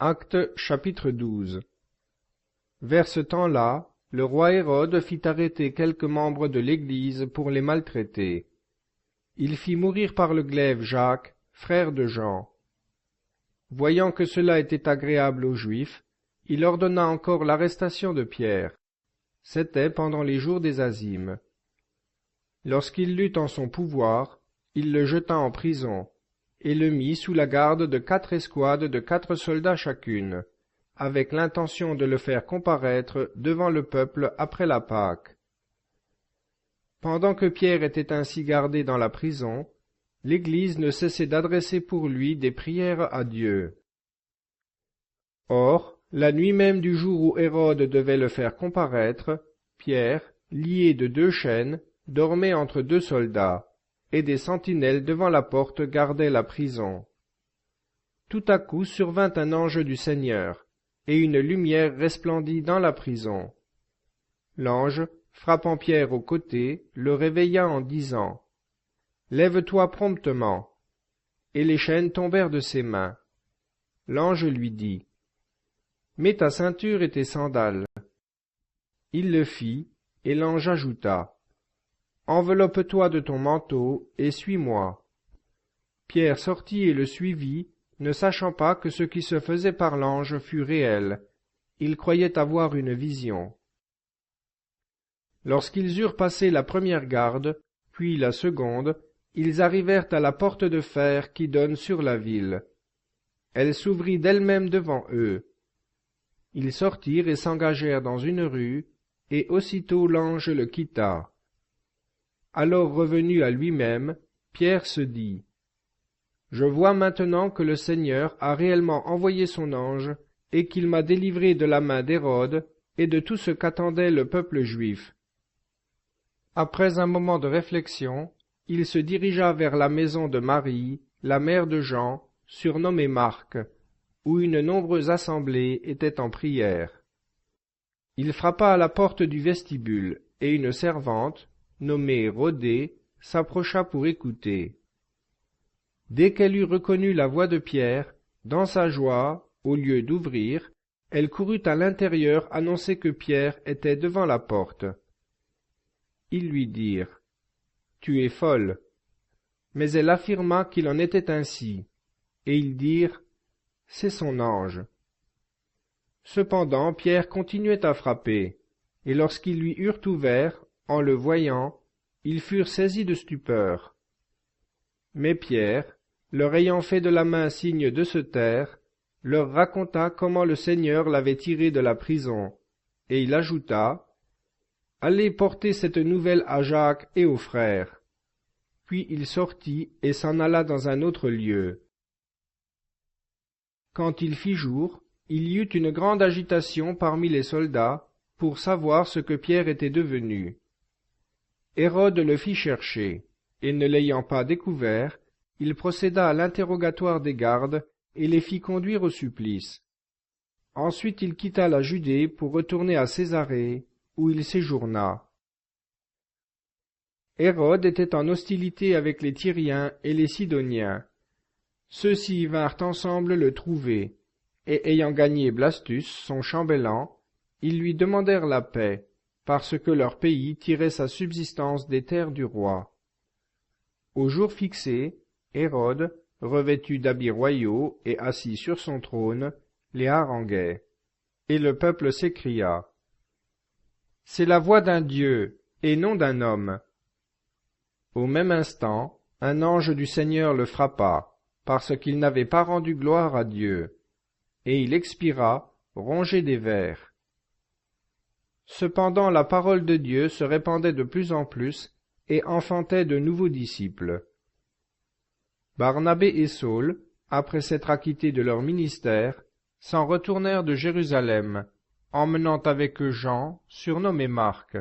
Actes chapitre 12. Vers ce temps-là, le roi Hérode fit arrêter quelques membres de l'Église pour les maltraiter. Il fit mourir par le glaive Jacques, frère de Jean. Voyant que cela était agréable aux Juifs, il ordonna encore l'arrestation de Pierre. C'était pendant les jours des Azymes. Lorsqu'il l'eut en son pouvoir, il le jeta en prison, et le mit sous la garde de 4 escouades de 4 soldats chacune, avec l'intention de le faire comparaître devant le peuple après la Pâque. Pendant que Pierre était ainsi gardé dans la prison, l'Église ne cessait d'adresser pour lui des prières à Dieu. Or, la nuit même du jour où Hérode devait le faire comparaître, Pierre, lié de 2 chaînes, dormait entre 2 soldats, et des sentinelles devant la porte gardaient la prison. Tout à coup survint un ange du Seigneur, et une lumière resplendit dans la prison. L'ange, frappant Pierre au côté, le réveilla en disant « Lève-toi promptement !» Et les chaînes tombèrent de ses mains. L'ange lui dit « Mets ta ceinture et tes sandales. » Il le fit, et l'ange ajouta « Enveloppe-toi de ton manteau et suis-moi. » Pierre sortit et le suivit, ne sachant pas que ce qui se faisait par l'ange fût réel. Il croyait avoir une vision. Lorsqu'ils eurent passé la première garde, puis la seconde, ils arrivèrent à la porte de fer qui donne sur la ville. Elle s'ouvrit d'elle-même devant eux. Ils sortirent et s'engagèrent dans une rue, et aussitôt l'ange le quitta. Alors revenu à lui-même, Pierre se dit « Je vois maintenant que le Seigneur a réellement envoyé son ange et qu'il m'a délivré de la main d'Hérode et de tout ce qu'attendait le peuple juif. » Après un moment de réflexion, il se dirigea vers la maison de Marie, la mère de Jean, surnommée Marc, où une nombreuse assemblée était en prière. Il frappa à la porte du vestibule, et une servante, nommée Rhodée, s'approcha pour écouter. Dès qu'elle eut reconnu la voix de Pierre, dans sa joie, au lieu d'ouvrir, elle courut à l'intérieur annoncer que Pierre était devant la porte. Ils lui dirent « Tu es folle !» Mais elle affirma qu'il en était ainsi, et ils dirent « C'est son ange !» Cependant Pierre continuait à frapper, et lorsqu'ils lui eurent ouvert, en le voyant, ils furent saisis de stupeur. Mais Pierre, leur ayant fait de la main signe de se taire, leur raconta comment le Seigneur l'avait tiré de la prison, et il ajouta « Allez porter cette nouvelle à Jacques et aux frères. » Puis il sortit et s'en alla dans un autre lieu. Quand il fit jour, il y eut une grande agitation parmi les soldats pour savoir ce que Pierre était devenu. Hérode le fit chercher, et ne l'ayant pas découvert, il procéda à l'interrogatoire des gardes et les fit conduire au supplice. Ensuite il quitta la Judée pour retourner à Césarée, où il séjourna. Hérode était en hostilité avec les Tyriens et les Sidoniens. Ceux-ci vinrent ensemble le trouver, et ayant gagné Blastus, son chambellan, ils lui demandèrent la paix, parce que leur pays tirait sa subsistance des terres du roi. Au jour fixé, Hérode, revêtu d'habits royaux et assis sur son trône, les haranguait. Et le peuple s'écria « C'est la voix d'un Dieu, et non d'un homme !» Au même instant, un ange du Seigneur le frappa, parce qu'il n'avait pas rendu gloire à Dieu, et il expira, rongé des vers. Cependant la parole de Dieu se répandait de plus en plus, et enfantait de nouveaux disciples. Barnabé et Saul, après s'être acquittés de leur ministère, s'en retournèrent de Jérusalem, emmenant avec eux Jean, surnommé Marc.